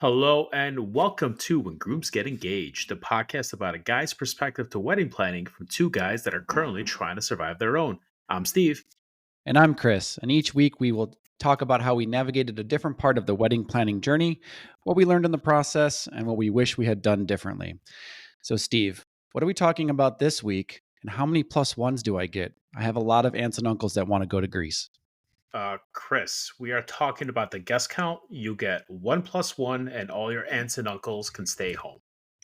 Hello and welcome to When Grooms Get Engaged, the podcast about a guy's perspective to wedding planning from two guys that are currently trying to survive their own. I'm Steve. And I'm Chris, and each week we will talk about how we navigated a different part of the wedding planning journey, what we learned in the process, and what we wish we had done differently. So, Steve, what are we talking about this week, and how many plus ones do I get? I have a lot of aunts and uncles that want to go to Greece. Chris, we are talking about the guest count. You get 1+1, and all your aunts and uncles can stay home,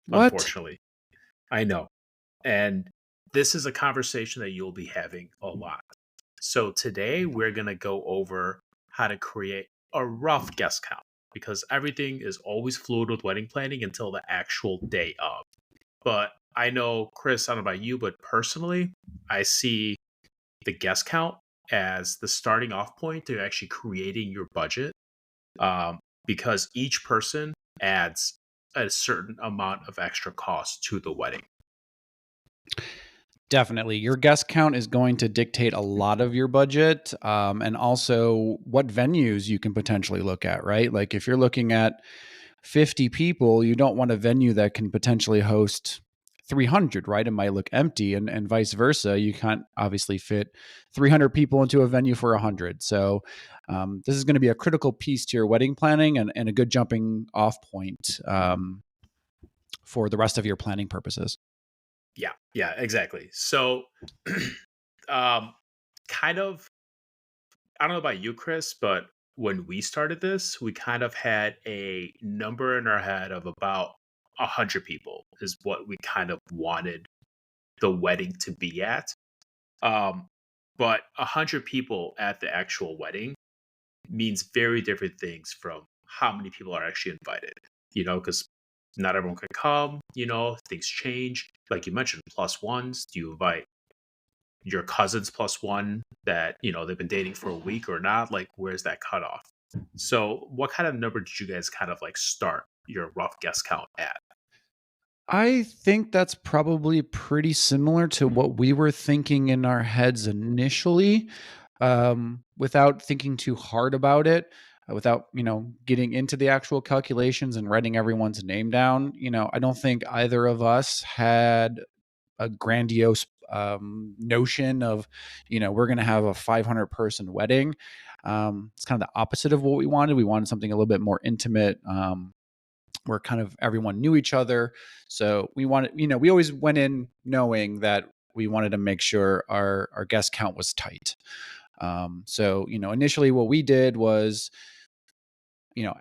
What? unfortunately. I know. And this is a conversation that you'll be having a lot. So today we're going to go over how to create a rough guest count because everything is always fluid with wedding planning until the actual day of. But I know, Chris, I don't know about you, but personally, I see the guest count as the starting off point to actually creating your budget because each person adds a certain amount of extra cost to the wedding. Definitely. Your guest count is going to dictate a lot of your budget and also what venues you can potentially look at, right? Like if you're looking at 50 people, you don't want a venue that can potentially host 300, right? It might look empty and vice versa. You can't obviously fit 300 people into a venue for 100. So this is going to be a critical piece to your wedding planning and a good jumping off point for the rest of your planning purposes. Yeah, exactly. So, um, kind of, I don't know about you, Chris, but when we started this, we kind of had a number in our head of about 100 people is what we kind of wanted the wedding to be at. Um, but 100 people at the actual wedding means very different things from how many people are actually invited, because not everyone can come, things change. Like you mentioned, plus ones. Do you invite your cousins plus one that, they've been dating for a week or not? Like, where's that cutoff? So, what kind of number did you guys kind of like start your rough guess count at? I think that's probably pretty similar to what we were thinking in our heads initially, without thinking too hard about it, without getting into the actual calculations and writing everyone's name down. I don't think either of us had a grandiose notion of, we're going to have a 500-person wedding. It's kind of the opposite of what we wanted. We wanted something a little bit more intimate. Where kind of everyone knew each other. So we wanted, we always went in knowing that we wanted to make sure our guest count was tight. So, initially what we did was,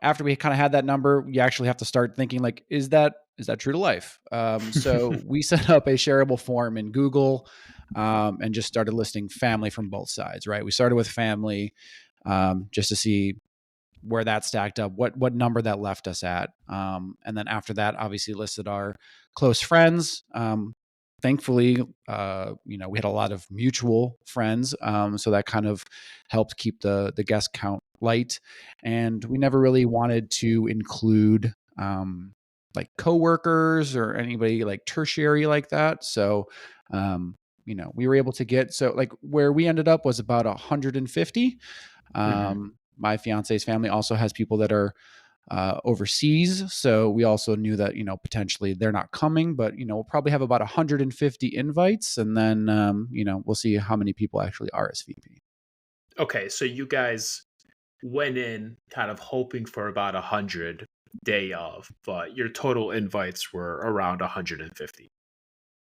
after we kind of had that number, you actually have to start thinking like, is that true to life? So we set up a shareable form in Google and just started listing family from both sides, right? We started with family just to see where that stacked up, what number that left us at. And then after that, obviously listed our close friends. Thankfully, we had a lot of mutual friends, so that kind of helped keep the guest count light. And we never really wanted to include like coworkers or anybody like tertiary like that. So, we were able to get like where we ended up was about 150. Mhm. My fiance's family also has people that are overseas, so we also knew that potentially they're not coming, but we'll probably have about 150 invites, and then we'll see how many people actually RSVP. Okay, so you guys went in kind of hoping for about 100 day of, but your total invites were around 150.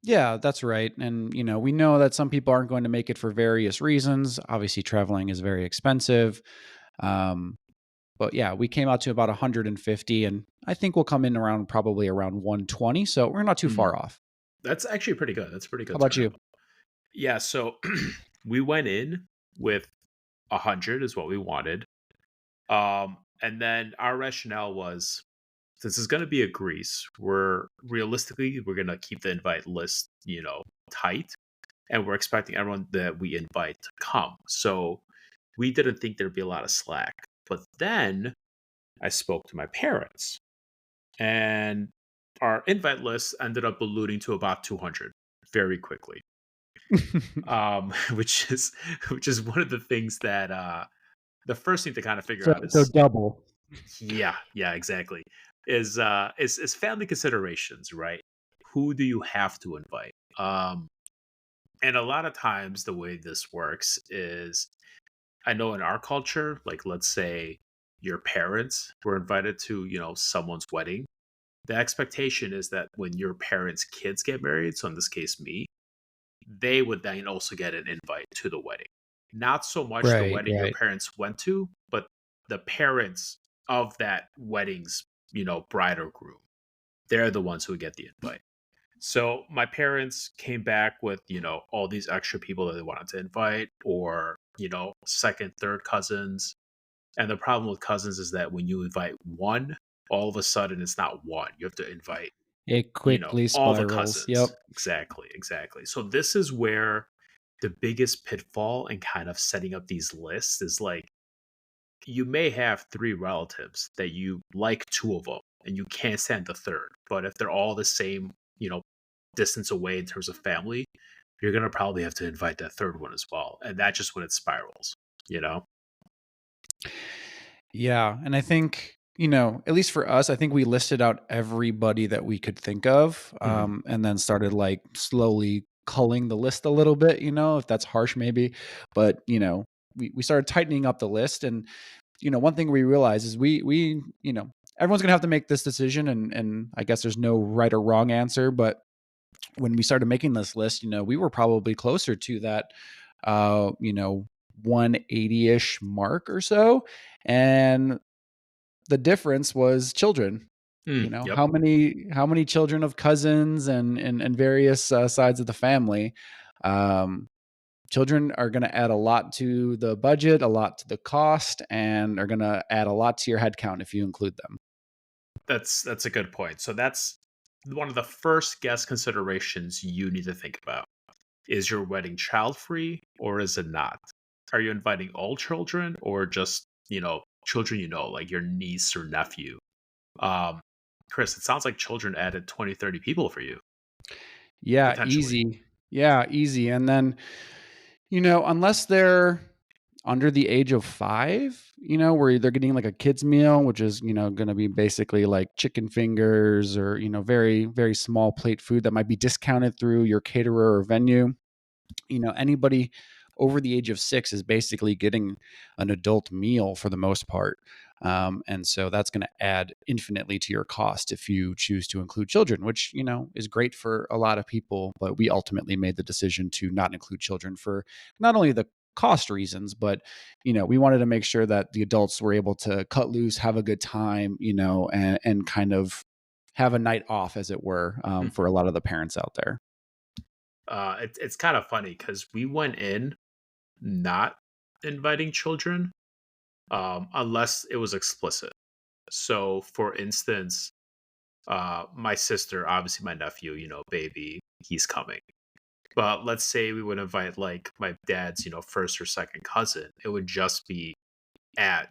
Yeah, that's right. And we know that some people aren't going to make it for various reasons. Obviously, traveling is very expensive. Um, But yeah, we came out to about 150, and I think we'll come in probably around 120. So we're not too Mm, far off. That's actually pretty good. That's a pretty How good about you? turnout. Yeah, so we went in with 100 is what we wanted. And then our rationale was since it's going to be a Greece, we're going to keep the invite list, tight, and we're expecting everyone that we invite to come. So we didn't think there'd be a lot of slack. But then I spoke to my parents, and our invite list ended up ballooning to about 200 very quickly. Which is one of the things that the first thing to kind of figure so out so is double. yeah, exactly. is family considerations, right? Who do you have to invite? And a lot of times the way this works is I know in our culture, like let's say your parents were invited to, someone's wedding. The expectation is that when your parents' kids get married, so in this case me, they would then also get an invite to the wedding. Not so much the Right, wedding your right. parents went to, but the parents of that wedding's, bride or groom. They're the ones who would get the invite. So my parents came back with, all these extra people that they wanted to invite, or, second, third cousins. And the problem with cousins is that when you invite one, all of a sudden it's not one. You have to invite, It quickly all the spirals. Yep. cousins. Exactly, exactly. So this is where the biggest pitfall in kind of setting up these lists is like you may have three relatives that you like two of them and you can't stand the third. But if they're all the same, distance away in terms of family, you're gonna probably have to invite that third one as well. And that's just when it spirals, you know? Yeah, and I think, at least for us, I think we listed out everybody that we could think of, Mhm. and then started, like, slowly culling the list a little bit, if that's harsh maybe, but, we started tightening up the list, and, one thing we realized is everyone's gonna have to make this decision, and I guess there's no right or wrong answer, but when we started making this list, we were probably closer to that, 180-ish mark or so, and the difference was children. Yep. How many children of cousins and various, sides of the family. Um, Children are gonna add a lot to the budget, a lot to the cost, and are gonna add a lot to your head count if you include them. That's a good point. So that's one of the first guest considerations you need to think about. Is your wedding child free or is it not? Are you inviting all children or just, children like your niece or nephew? Um, Chris, it sounds like children added 20, 30 people for you, Yeah, potentially. easy. Yeah, easy, and then, unless they're under the age of 5, where they're getting, like, a kids meal, which is, gonna be basically, like, chicken fingers or, very, very small plate food that might be discounted through your caterer or venue. Anybody over the age of 6 is basically getting an adult meal for the most part. And so that's going to add infinitely to your cost if you choose to include children, which, is great for a lot of people. But we ultimately made the decision to not include children for not only the cost reasons, but, we wanted to make sure that the adults were able to cut loose, have a good time, and kind of have a night off, as it were, for a Mhm. lot of the parents out there. It's kind of funny because we went in not inviting children unless it was explicit. So, for instance, my sister, obviously my nephew, baby, he's coming. But let's say we would invite like my dad's, first or second cousin. It would just be at,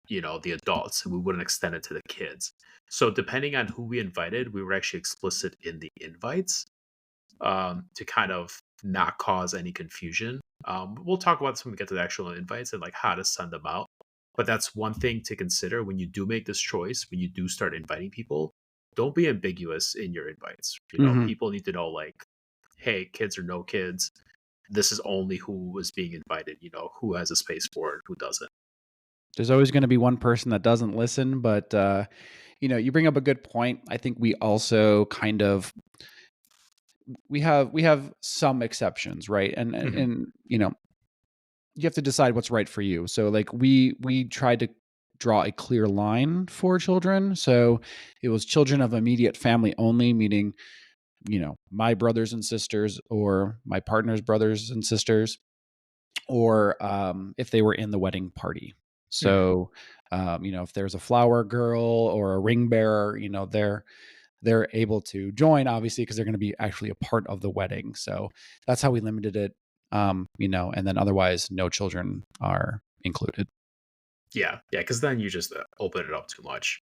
the adults and we wouldn't extend it to the kids. So depending on who we invited, we were actually explicit in the invites to kind of not cause any confusion. We'll talk about this when we get to the actual invites and like how to send them out. But that's one thing to consider when you do make this choice, when you do start inviting people. Don't be ambiguous in your invites. Mhm. People need to know like, hey, kids or no kids, this is only who is being invited, who has a space for it, who doesn't. There's always gonna be one person that doesn't listen, but, you bring up a good point. I think we also kind of we have some exceptions, right? And Hmm. and, you have to decide what's right for you. So, like, we tried to draw a clear line for children. So, it was children of immediate family only, meaning, my brothers and sisters or my partner's brothers and sisters, or if they were in the wedding party. Hmm. So, if there's a flower girl or a ring bearer, they're able to join, obviously, because they're going to be actually a part of the wedding. So that's how we limited it. And then otherwise, no children are included. Yeah, yeah, because then you just open it up too much.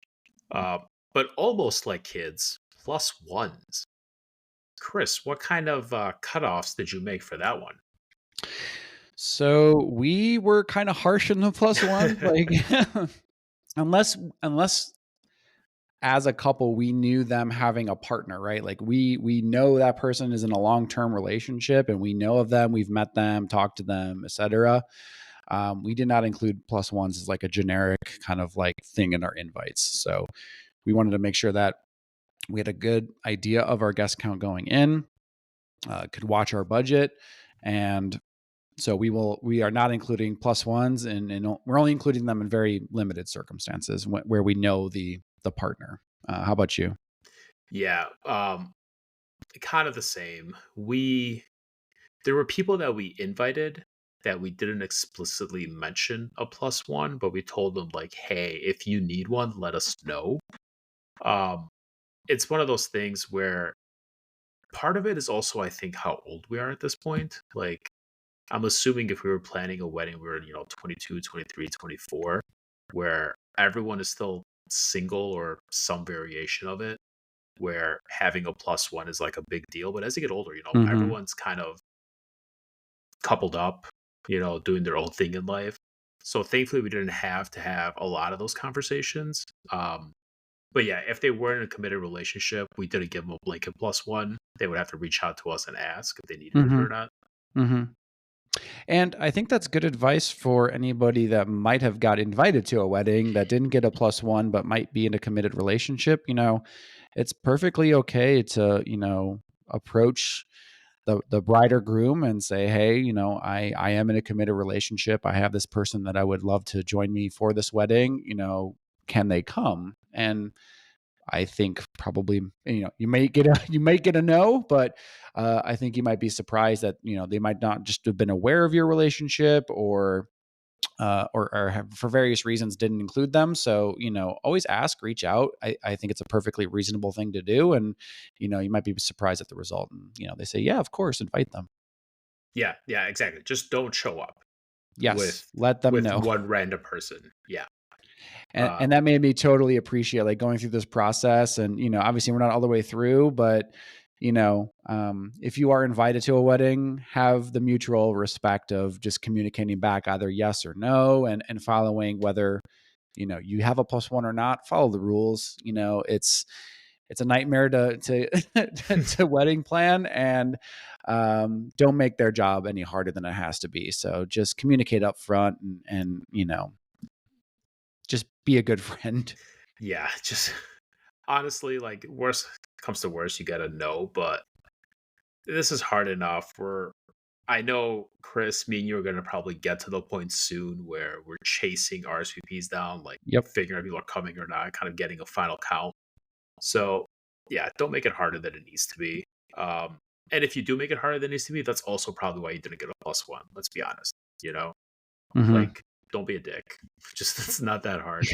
Uh, but almost like kids, plus ones. Chris, what kind of cutoffs did you make for that one? So we were kind of harsh in the plus ones, like unless as a couple, we knew them having a partner, right? Like we know that person is in a long-term relationship and we know of them, we've met them, talked to them, etc. We did not include plus ones as like a generic kind of like thing in our invites. So we wanted to make sure that we had a good idea of our guest count going in, could watch our budget, and so we are not including plus ones, and we're only including them in very limited circumstances where we know the partner. How about you? Yeah, kind of the same. There were people that we invited that we didn't explicitly mention a plus one, but we told them like, "Hey, if you need one, let us know." Um, it's one of those things where part of it is also, I think, how old we are at this point. Like, I'm assuming if we were planning a wedding, we were, 22, 23, 24, where everyone is still single or some variation of it, where having a plus one is like a big deal. But as you get older, Mm-hmm. everyone's kind of coupled up, doing their own thing in life. So thankfully, we didn't have to have a lot of those conversations. But yeah, if they were in a committed relationship, we didn't give them a blanket plus one. They would have to reach out to us and ask if they needed it Mm-hmm. or not. Mm-hmm. And I think that's good advice for anybody that might have got invited to a wedding that didn't get a plus one, but might be in a committed relationship. It's perfectly okay to, approach the bride or groom and say, hey, I am in a committed relationship. I have this person that I would love to join me for this wedding. Can they come? And I think probably you may get a you may get a no, but I think you might be surprised that they might not just have been aware of your relationship, or have, for various reasons, didn't include them. So always ask, reach out. I think it's a perfectly reasonable thing to do, and you might be surprised at the result. And they say, yeah, of course, invite them. Yeah, yeah, exactly. Just don't show up Yes, with let them know. one random person. Yeah. Uh, And that made me totally appreciate like going through this process. And obviously we're not all the way through, but if you are invited to a wedding, have the mutual respect of just communicating back either yes or no, and following whether you have a plus one or not. Follow the rules. It's a nightmare to wedding plan, and don't make their job any harder than it has to be. So just communicate up front, and just be a good friend. yeah, just honestly, like worst comes to worst, you gotta know, but this is hard enough. I know Chris, me and you are gonna probably get to the point soon where we're chasing RSVPs down, like Yep. figuring out if people are coming or not, kind of getting a final count. So yeah, don't make it harder than it needs to be. Um, and if you do make it harder than it needs to be, that's also probably why you didn't get a plus one. Let's be honest. You know, Hmm. like don't be a dick. Just it's not that hard.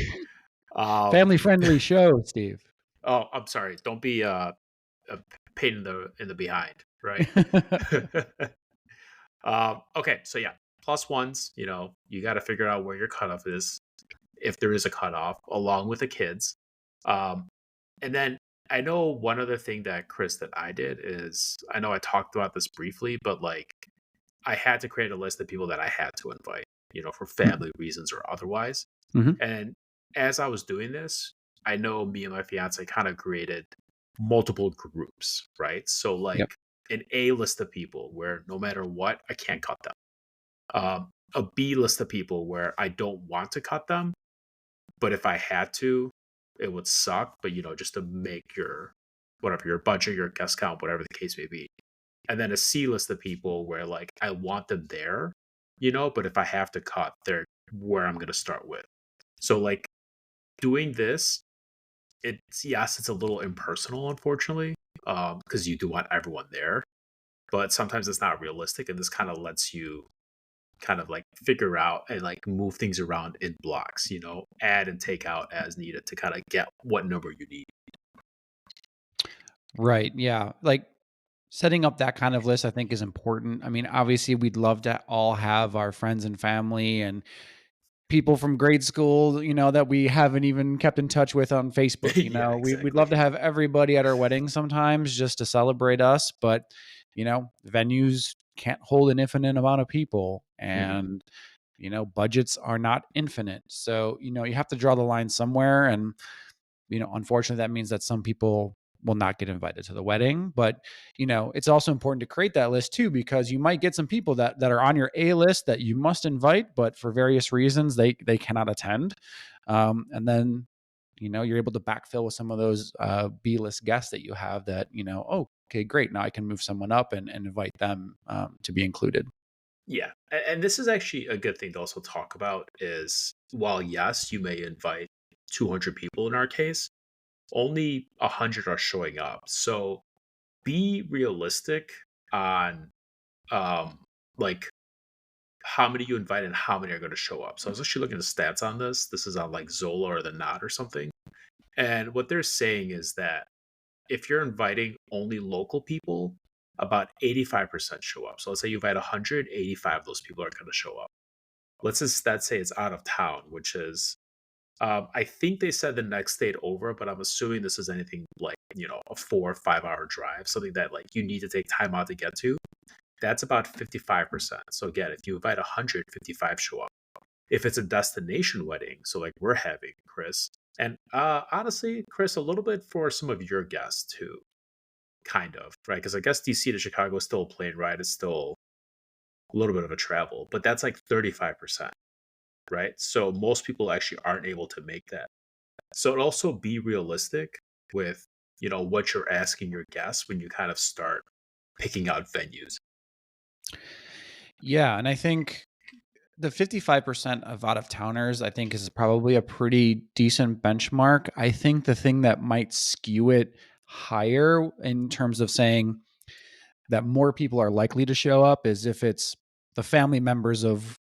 Um, Family friendly show, Steve. oh, I'm sorry. Don't be a pain in the behind, right? Okay, so yeah, plus ones. You got to figure out where your cutoff is, if there is a cutoff, along with the kids. Um, and then I know one other thing that Chris that I did is I know I talked about this briefly, but like I had to create a list of people that I had to invite, for family reasons or otherwise. Hmm. And as I was doing this, I know me and my fiance kind of created multiple groups, right? So Yep. like an A list of people where no matter what, I can't cut them. A B list of people where I don't want to cut them, but if I had to, it would suck. But just to make your budget, your guest count, whatever the case may be. And then a C list of people where like I want them there, but if I have to cut, they're where I'm gonna start with. So like doing this, it's a little impersonal, unfortunately, because you do want everyone there, but sometimes it's not realistic, and this kind of lets you kind of like figure out and like move things around in blocks, add and take out as needed to kind of get what number you need. Right. Yeah. Like setting up that kind of list, I think, is important. I mean, obviously, we'd love to all have our friends and family and people from grade school, that we haven't even kept in touch with on Facebook. Yeah, We'd love to exactly. have everybody at our wedding sometimes just to celebrate us, but venues can't hold an infinite amount of people, Mhm. and budgets are not infinite. So, you have to draw the line somewhere. And unfortunately, that means that some people will not get invited to the wedding. But it's also important to create that list too, because you might get some people that are on your A list that you must invite, but for various reasons they cannot attend. And then you're able to backfill with some of those B list guests that you have that oh, okay, great, now I can move someone up and invite them to be included. Yeah. And this is actually a good thing to also talk about is while yes, you may invite 200 people in our case, only 100 are showing up. So be realistic on like how many you invite and how many are going to show up. So I was actually looking at the stats on this. This is on like Zola or the Knot or something. And what they're saying is that if you're inviting only local people, about 85% show up. So let's say you invite 100, 85 of those people are going to show up. Let's just that say it's out of town, which is I think they said the next state over, but I'm assuming this is anything like a 4 or 5 hour drive, something that like you need to take time out to get to. That's about 55%. So again, if you invite 155 show up. If it's a destination wedding, so like we're having Chris, and honestly, Chris, a little bit for some of your guests too, kind of right, because I guess DC to Chicago is still a plane ride. It's still a little bit of a travel, but that's like 35%, right? So most people actually aren't able to make that. So it also be realistic with what you're asking your guests when you kind of start picking out venues. Yeah, and I think the 55% of out of towners, I think, is probably a pretty decent benchmark. I think the thing that might skew it higher in terms of saying that more people are likely to show up is if it's the family members of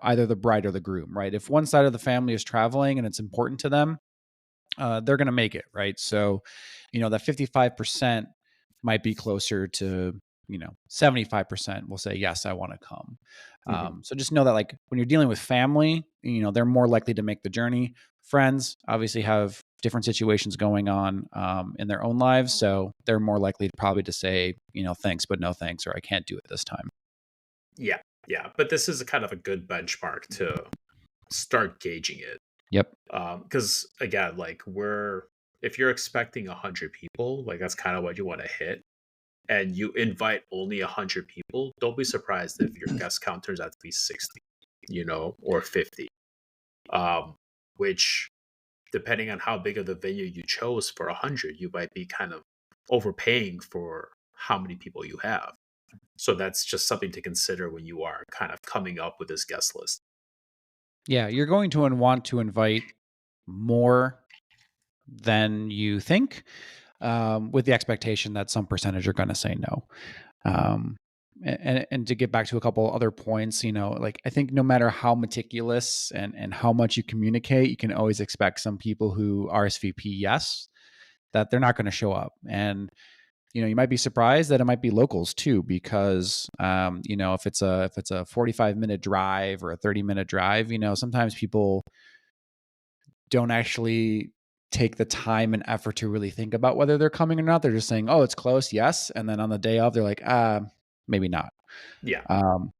either the bride or the groom, right? If one side of the family is traveling and it's important to them, they're going to make it, right? So, that 55% might be closer to 75% will say yes, I want to come. Mhm. So just know that like when you're dealing with family, they're more likely to make the journey. Friends obviously have different situations going on in their own lives, so they're more likely to probably to say thanks but no thanks, or I can't do it this time. Yeah, yeah, but this is a kind of a good benchmark to start gauging it. Yep. Because again, like we're if you're expecting 100 people, like that's kind of what you want to hit, and you invite only 100 people, don't be surprised if your guest count turns out to be 60, or 50. Um, which depending on how big of the venue you chose for 100, you might be kind of overpaying for how many people you have. So that's just something to consider when you are kind of coming up with this guest list. Yeah, you're going to want to invite more than you think, with the expectation that some percentage are going to say no. Um, and to get back to a couple other points, like I think no matter how meticulous and how much you communicate, you can always expect some people who RSVP yes, that they're not going to show up. And you might be surprised that it might be locals too, because if it's a 45-minute drive or a 30-minute drive, sometimes people don't actually take the time and effort to really think about whether they're coming or not. They're just saying, "Oh, it's close, yes," and then on the day of, they're like, maybe not." Yeah. Um,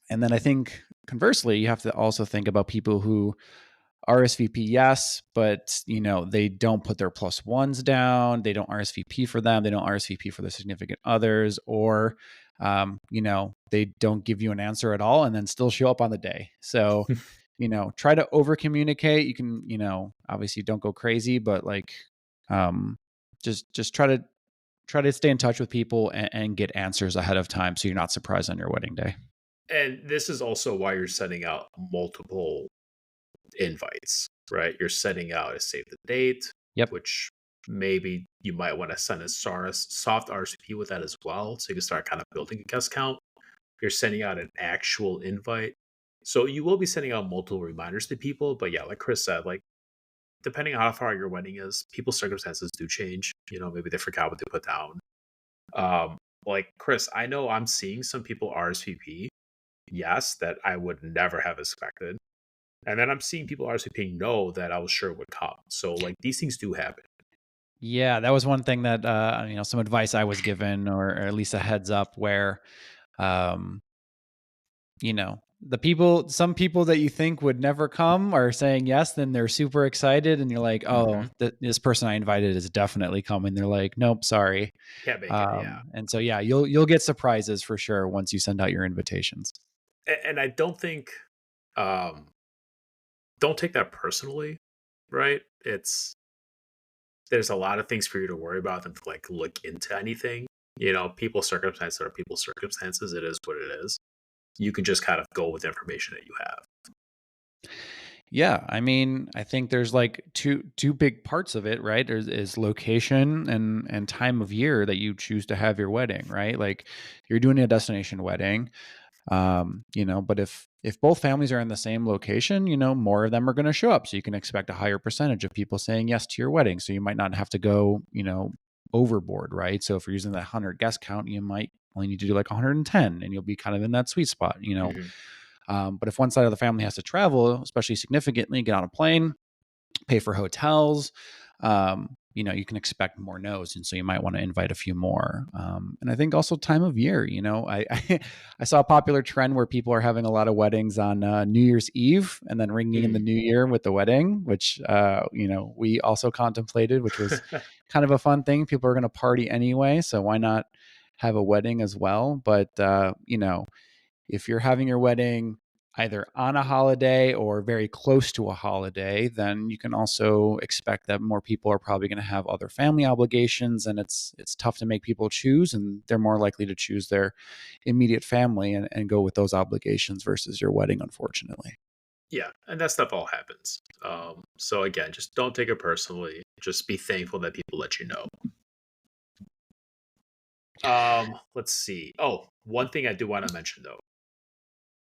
and then I think conversely, you have to also think about people who RSVP yes, but they don't put their plus ones down. They don't RSVP for them. They don't RSVP for their significant others, or they don't give you an answer at all, and then still show up on the day. So try to over communicate. You can obviously don't go crazy, but like just try to stay in touch with people and get answers ahead of time, so you're not surprised on your wedding day. And this is also why you're sending out multiple invites, right? You're sending out a save the date, Yep. which maybe you might want to send a soft RSVP with that as well. So you can start kind of building a guest count. You're sending out an actual invite. So you will be sending out multiple reminders to people. But yeah, like Chris said, like depending on how far your wedding is, people's circumstances do change. Maybe they forgot what they put down. Um, like Chris, I know I'm seeing some people RSVP, yes, that I would never have expected. And then I'm seeing people RSVPing no that I was sure would come. So like these things do happen. Yeah, that was one thing that some advice I was given, or at least a heads up, where um, some people that you think would never come are saying yes, then they're super excited, and you're like, oh, Hmm. this person I invited is definitely coming. They're like, nope, sorry. Can't make it. Yeah. And so yeah, you'll get surprises for sure once you send out your invitations. And I don't think, um, don't take that personally, right? There's a lot of things for you to worry about than to like look into anything. People's circumstances are people's circumstances. It is what it is. You can just kind of go with the information that you have. Yeah, I mean, I think there's like two big parts of it, right? There's is location and time of year that you choose to have your wedding, right? Like you're doing a destination wedding, but if both families are in the same location, more of them are going to show up, so you can expect a higher percentage of people saying yes to your wedding. So you might not have to go, overboard, right? So if you're using that 100 guest count, you might only need to do like 110, and you'll be kind of in that sweet spot. Hmm. But if one side of the family has to travel, especially significantly, get on a plane, pay for hotels, you can expect more no's. And so you might want to invite a few more. And I think also time of year, I saw a popular trend where people are having a lot of weddings on New Year's Eve and then ringing in the new year with the wedding, which, we also contemplated, which was kind of a fun thing. People are going to party anyway. So why not have a wedding as well? But, if you're having your wedding either on a holiday or very close to a holiday, then you can also expect that more people are probably going to have other family obligations, and it's tough to make people choose, and they're more likely to choose their immediate family and go with those obligations versus your wedding, unfortunately. Yeah, and that stuff all happens. So again, just don't take it personally. Just be thankful that people let you know. Let's see. Oh, one thing I do want to mention though: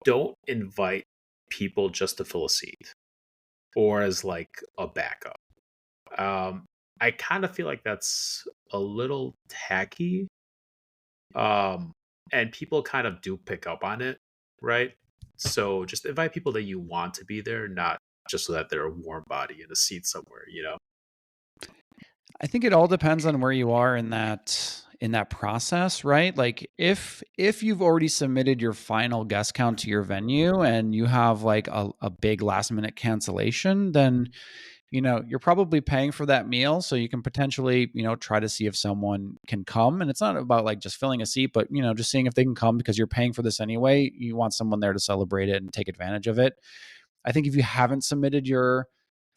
don't invite people just to fill a seat or as like a backup. Um, I kind of feel like that's a little tacky. Um, and people kind of do pick up on it, right? So just invite people that you want to be there, not just so that they're a warm body in a seat somewhere. I think it all depends on where you are in that process, right? Like if you've already submitted your final guest count to your venue and you have like a big last minute cancellation, then you're probably paying for that meal, so you can potentially, try to see if someone can come. And it's not about like just filling a seat, but just seeing if they can come because you're paying for this anyway. You want someone there to celebrate it and take advantage of it. I think if you haven't submitted your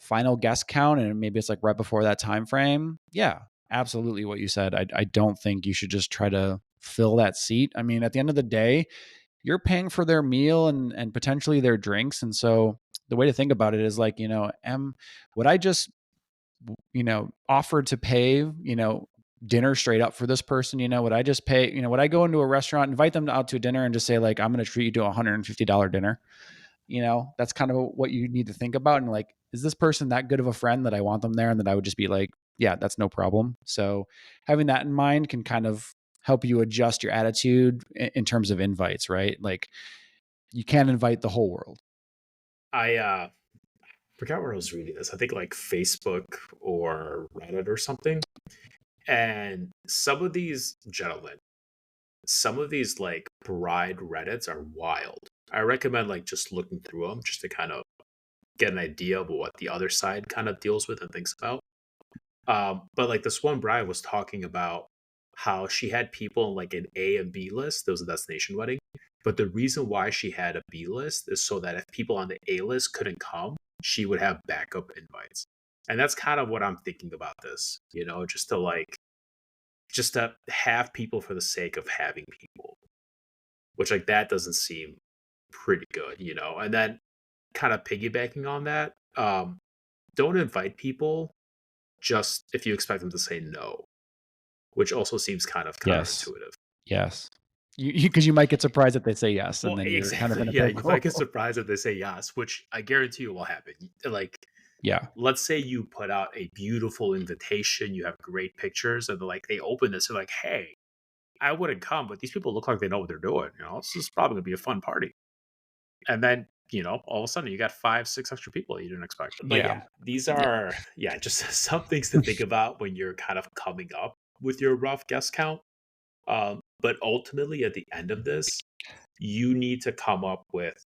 final guest count and maybe it's like right before that time frame, yeah, absolutely what you said. I don't think you should just try to fill that seat. I mean, at the end of the day, you're paying for their meal and potentially their drinks. And so the way to think about it is like, would I just, offer to pay, dinner straight up for this person? Would I just pay, would I go into a restaurant, invite them out to a dinner and just say like, I'm going to treat you to a $150 dinner? That's kind of what you need to think about. And like, is this person that good of a friend that I want them there? And that I would just be like, yeah, that's no problem. So having that in mind can kind of help you adjust your attitude in terms of invites, right? Like you can't invite the whole world. I forgot where I was reading this. I think like Facebook or Reddit or something. And some of these like bride Reddits are wild. I recommend like just looking through them just to kind of get an idea of what the other side kind of deals with and thinks about. But like this one bride was talking about how she had people in like an A and B list. There was a destination wedding. But the reason why she had a B list is so that if people on the A list couldn't come, she would have backup invites. And that's kind of what I'm thinking about this, just to have people for the sake of having people, which like that doesn't seem pretty good. And then kind of piggybacking on that, don't invite people just if you expect them to say no, which also seems kind of Yes. counterintuitive. Yes. Because you might get surprised if they say yes, and Well, then you're kind of exactly. in a Yeah, you might get pickle. surprised if they say yes, which I guarantee you will happen. Like, Yeah. let's say you put out a beautiful invitation, you have great pictures, and like they open this and like, hey, I wouldn't come, but these people look like they know what they're doing. This is probably gonna be a fun party. And then, all of a sudden you got 5, 6 extra people you didn't expect. But Yeah. yeah, these Yeah. are just some things to think about when you're kind of coming up with your rough guest count. But ultimately, at the end of this, you need to come up with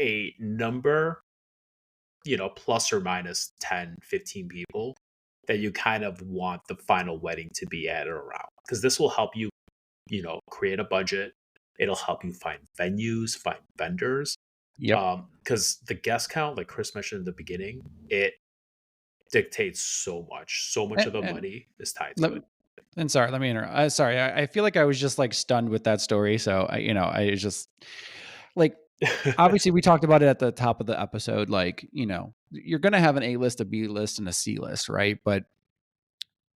a number, plus or minus 10, 15 people that you kind of want the final wedding to be at or around. Because this will help you, create a budget. It'll help you find venues, find vendors. Yep. Because the guest count, like Chris mentioned in the beginning, it dictates so much. So much of the And money is tied to let it. me and sorry, let me interrupt. Sorry, I feel like I was just like stunned with that story. So I was just like, obviously we talked about it at the top of the episode. Like, you're gonna have an A list, a B list, and a C list, right? But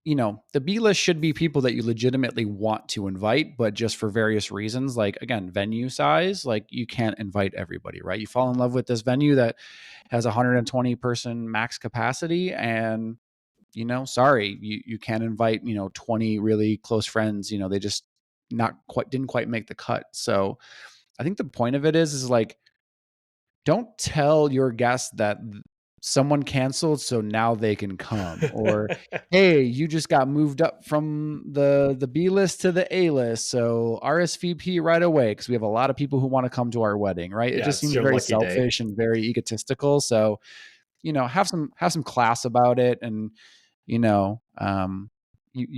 the B list should be people that you legitimately want to invite, but just for various reasons, like again, venue size, like you can't invite everybody, right? You fall in love with this venue that has 120 person max capacity, and sorry, you can't invite 20 really close friends. They just not quite didn't quite make the cut. So I think the point of it is like, don't tell your guests that someone canceled so now they can come, or hey, you just got moved up from the B list to the A list, so RSVP right away because we have a lot of people who want to come to our wedding, right? It Yeah, just it's seems your very lucky day. selfish and very egotistical. So have some class about it. And you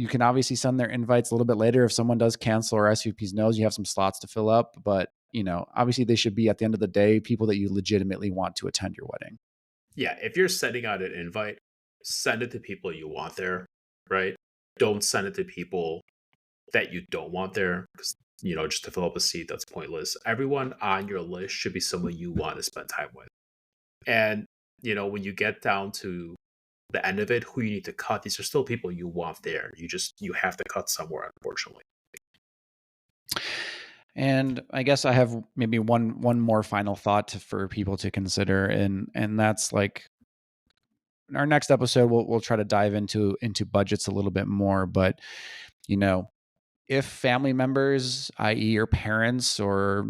can obviously send their invites a little bit later if someone does cancel or SVPs knows you have some slots to fill up. But obviously they should be, at the end of the day, people that you legitimately want to attend your wedding. Yeah, if you're sending out an invite, send it to people you want there, right? Don't send it to people that you don't want there because, just to fill up a seat, that's pointless. Everyone on your list should be someone you want to spend time with. And, when you get down to the end of it, who you need to cut, these are still people you want there. You have to cut somewhere, unfortunately. And I guess I have maybe one more final thought for people to consider, and that's like, in our next episode we'll try to dive into budgets a little bit more. But you know if family members, i.e. your parents, or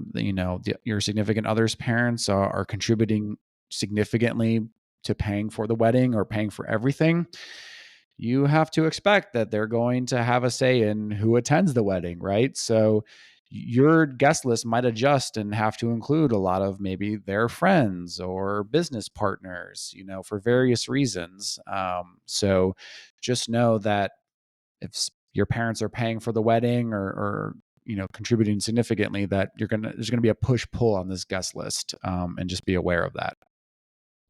your significant other's parents are contributing significantly to paying for the wedding or paying for everything, you have to expect that they're going to have a say in who attends the wedding, right? So your guest list might adjust and have to include a lot of maybe their friends or business partners, for various reasons. So just know that if your parents are paying for the wedding, or contributing significantly, that there's gonna be a push pull on this guest list, and just be aware of that.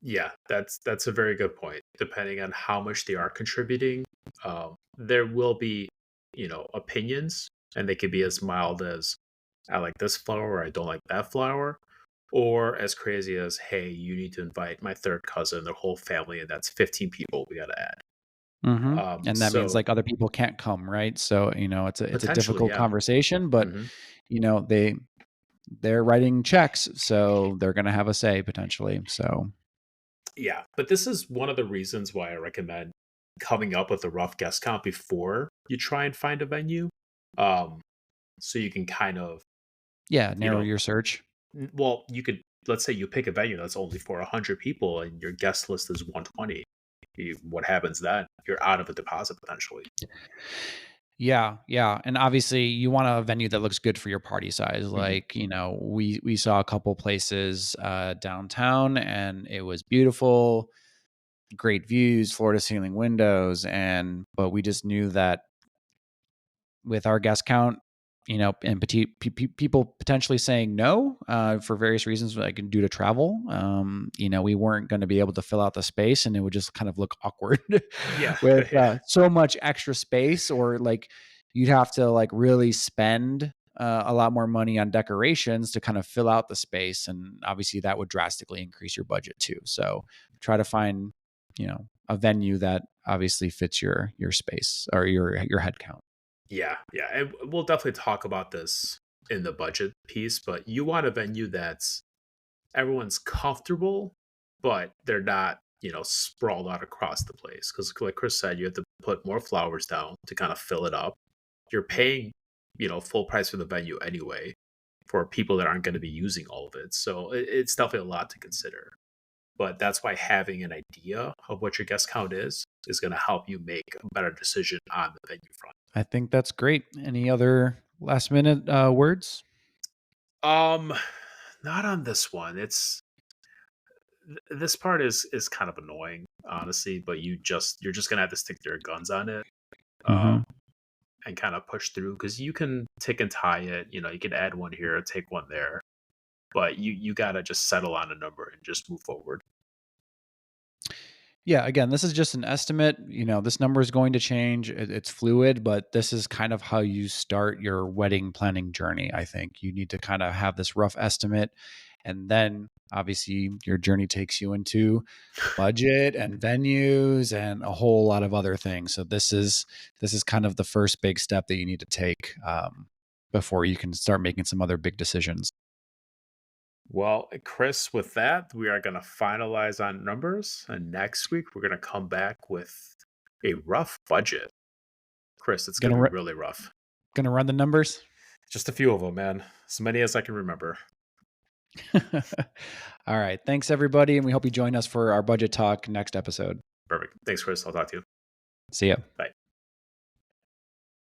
Yeah, that's a very good point. Depending on how much they are contributing, there will be, opinions, and they could be as mild as I like this flower, or I don't like that flower, or as crazy as, hey, you need to invite my third cousin, their whole family, and that's 15 people we got to add. And that means So like other people can't come, right? So it's a potentially, difficult yeah. conversation, but hmm you know they they're writing checks, so they're gonna have a say potentially. So Yeah, but this is one of the reasons why I recommend coming up with a rough guest count before you try and find a venue. Um, so you can kind of, yeah, you narrow know, your search. well, you could, let's say you pick a venue that's only for 100 people and your guest list is 120. What happens then? You're out of a deposit potentially. Yeah, yeah, and obviously you want a venue that looks good for your party size. hmm Like, we saw a couple places downtown, and it was beautiful, great views, floor to ceiling windows, and but we just knew that with our guest count, and people potentially saying no, for various reasons, like due to travel, we weren't going to be able to fill out the space, and it would just kind of look awkward Yeah, with yeah, so much extra space, or like you'd have to like really spend a lot more money on decorations to kind of fill out the space, and obviously that would drastically increase your budget too. So try to find a venue that obviously fits your space or your head count. yeah. And we'll definitely talk about this in the budget piece, but you want a venue that's everyone's comfortable, but they're not, sprawled out across the place. Because, like Chris said, you have to put more flowers down to kind of fill it up. You're paying, full price for the venue anyway for people that aren't going to be using all of it. So it's definitely a lot to consider. But that's why having an idea of what your guest count is going to help you make a better decision on the venue front. I think that's great. Any other last minute words? Um, not on this one. This part is kind of annoying, honestly, but you're just gonna have to stick to your guns on it, Mhm. um, and kind of push through because you can tick and tie it. You know, you can add one here, take one there, but you gotta just settle on a number and just move forward. Yeah, again, this is just an estimate. This number is going to change. It's fluid, but this is kind of how you start your wedding planning journey. I think you need to kind of have this rough estimate. And then obviously your journey takes you into budget and venues and a whole lot of other things. So this is kind of the first big step that you need to take before you can start making some other big decisions. Well, Chris, with that, we are gonna finalize on numbers, and next week we're gonna come back with a rough budget. Chris, it's gonna Gonna be ru- really rough. gonna run the numbers. Just a few of them, man. As many as I can remember. All right. Thanks, everybody. And we hope you join us for our budget talk next episode. Perfect. Thanks, Chris. I'll talk to you. See ya. Bye.